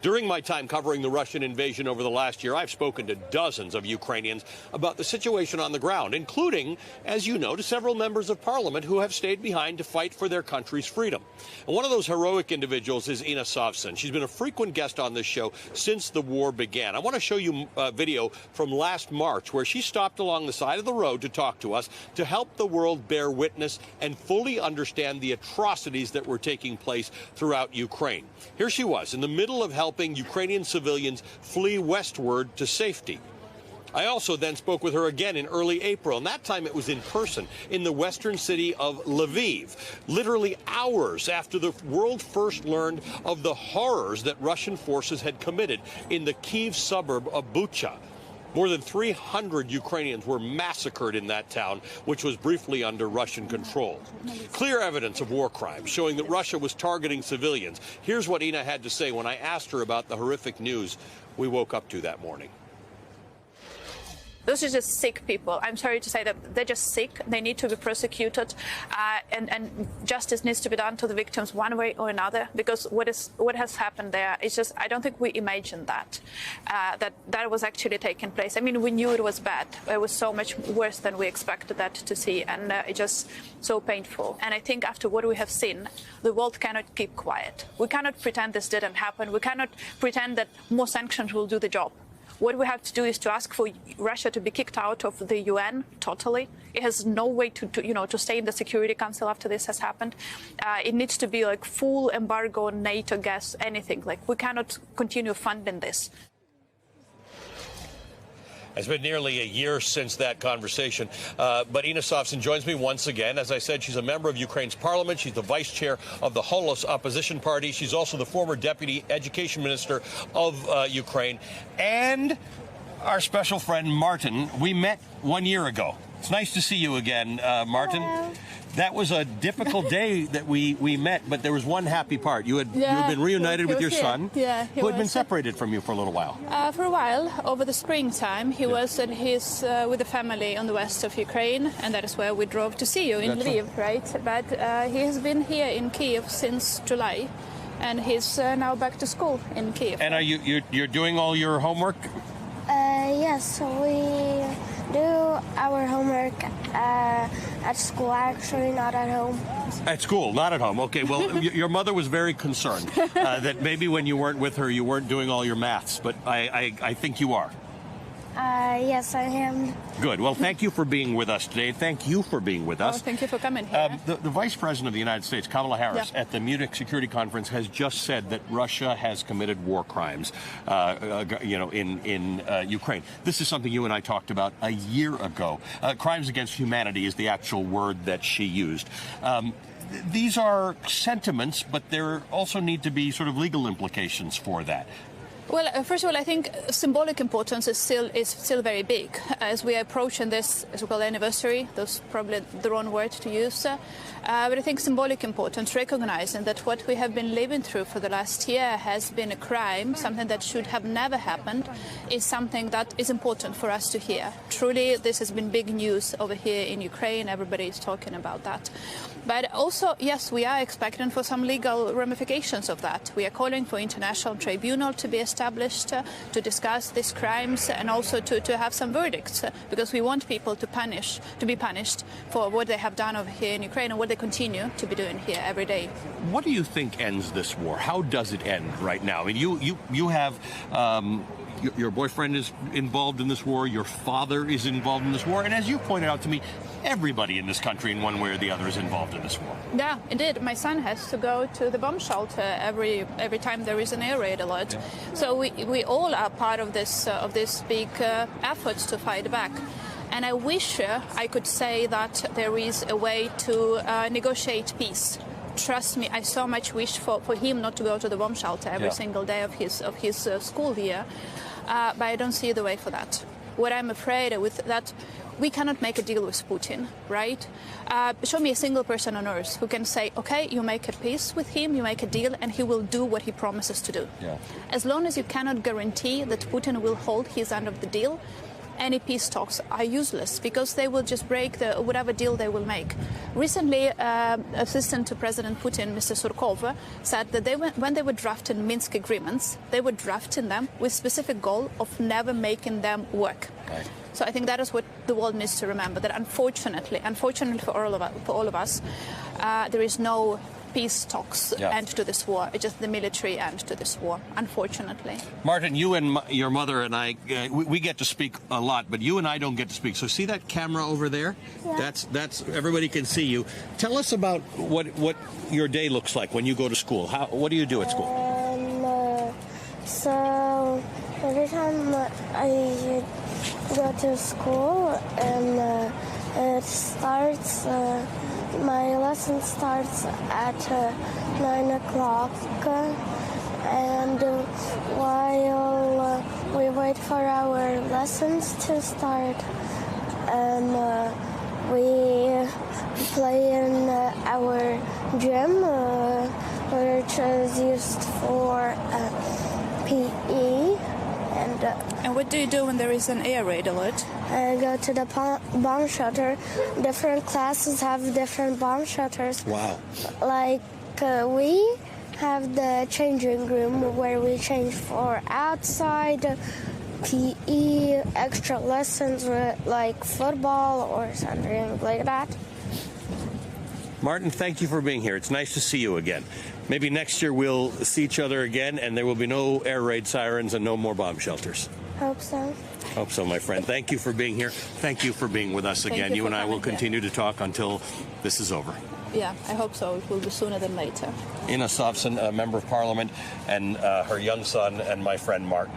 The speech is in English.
During my time covering the Russian invasion over the last year, I've spoken to dozens of Ukrainians about the situation on the ground, including, as you know, to several members of parliament who have stayed behind to fight for their country's freedom. And one of those heroic individuals is Inna Sovsun. She's been a frequent guest on this show since the war began. I want to show you a video from last March where she stopped along the side of the road to talk to us to help the world bear witness and fully understand the atrocities that were taking place throughout Ukraine. Here she was in the middle of helping Ukrainian civilians flee westward to safety. I also then spoke with her again in early April, and that time it was in person in the western city of Lviv, literally hours after the world first learned of the horrors that Russian forces had committed in the Kyiv suburb of Bucha. More than 300 Ukrainians were massacred in that town, which was briefly under Russian control. Clear evidence of war crimes showing that Russia was targeting civilians. Here's what Inna had to say when I asked her about the horrific news we woke up to that morning. Those are just sick people. I'm sorry to say that they're just sick. They need to be prosecuted, and justice needs to be done to the victims one way or another. Because what has happened there is just, I don't think we imagined that was actually taking place. I mean, we knew it was bad. It was so much worse than we expected that to see, and it's just so painful. And I think after what we have seen, the world cannot keep quiet. We cannot pretend this didn't happen. We cannot pretend that more sanctions will do the job. What we have to do is to ask for Russia to be kicked out of the UN totally. It has no way to stay in the Security Council after this has happened. It needs to be like full embargo on NATO gas, anything. Like, we cannot continue funding this. It's been nearly a year since that conversation, but Inna Sovsun joins me once again. As I said, she's a member of Ukraine's parliament. She's the vice chair of the Holos opposition party. She's also the former deputy education minister of Ukraine. And our special friend, Martin, we met 1 year ago. It's nice to see you again, Martin. Hello. That was a difficult day that we met, but there was one happy part. You had been reunited with your son, who had been separated from you for a little while. For a while, over the springtime, he was with the family on the west of Ukraine, and that is where we drove to see you in Lviv, right? But he has been here in Kyiv since July, and he's now back to school in Kyiv. And are you're doing all your homework? Yes, we do our homework at school, actually, not at home. At school, not at home. Okay, well, your mother was very concerned that maybe when you weren't with her, you weren't doing all your maths, but I think you are. Yes, I am. Good. Well, thank you for being with us today. Thank you for being with us. Oh, thank you for coming here. The Vice President of the United States, Kamala Harris, at the Munich Security Conference has just said that Russia has committed war crimes, in Ukraine. This is something you and I talked about a year ago. Crimes against humanity is the actual word that she used. These are sentiments, but there also need to be sort of legal implications for that. Well, first of all, I think symbolic importance is still very big. As we are approaching this so-called anniversary, that's probably the wrong word to use, but I think symbolic importance, recognizing that what we have been living through for the last year has been a crime, something that should have never happened, is something that is important for us to hear. Truly, this has been big news over here in Ukraine. Everybody is talking about that. But also, yes, we are expecting for some legal ramifications of that. We are calling for international tribunal to be established to discuss these crimes and also to have some verdicts, because we want people to be punished for what they have done over here in Ukraine and what they continue to be doing here every day. What do you think ends this war? How does it end right now? I mean, you have your boyfriend is involved in this war. Your father is involved in this war. And as you pointed out to me, everybody in this country in one way or the other is involved in this war. Yeah, indeed. My son has to go to the bomb shelter every time there is an air raid alert. So we all are part of this big effort to fight back. And I wish I could say that there is a way to negotiate peace. Trust me, I so much wish for him not to go to the bomb shelter every single day of his school year, but I don't see the way for that. What I'm afraid with that, we cannot make a deal with Putin, right? Show me a single person on earth who can say, okay, you make a peace with him, you make a deal, and he will do what he promises to do. Yeah. As long as you cannot guarantee that Putin will hold his end of the deal, any peace talks are useless because they will just break whatever deal they will make. Recently, Assistant to President Putin, Mr. Surkov, said that when they were drafting Minsk agreements, they were drafting them with specific goal of never making them work. Right. So I think that is what the world needs to remember, that unfortunately for all of us, there is no peace talks end to this war. It's just the military end to this war, unfortunately. Martin, you and your mother and I, we get to speak a lot, but you and I don't get to speak. So see that camera over there? Yeah. That's everybody can see you. Tell us about what your day looks like when you go to school. What do you do at school? So every time I go to school and it starts. My lesson starts at 9 o'clock, and while we wait for our lessons to start, we play in our gym, which is used for PE. And what do you do when there is an air raid alert? I go to the bomb shelter. Different classes have different bomb shelters. Wow. Like we have the changing room where we change for outside, PE, extra lessons like football or something like that. Martin, thank you for being here. It's nice to see you again. Maybe next year we'll see each other again and there will be no air raid sirens and no more bomb shelters. Hope so. Hope so, my friend. Thank you for being here. Thank you for being with us again. You and I will continue to talk until this is over. Yeah, I hope so. It will be sooner than later. Ina Sofson, a member of parliament, and her young son, and my friend Martin.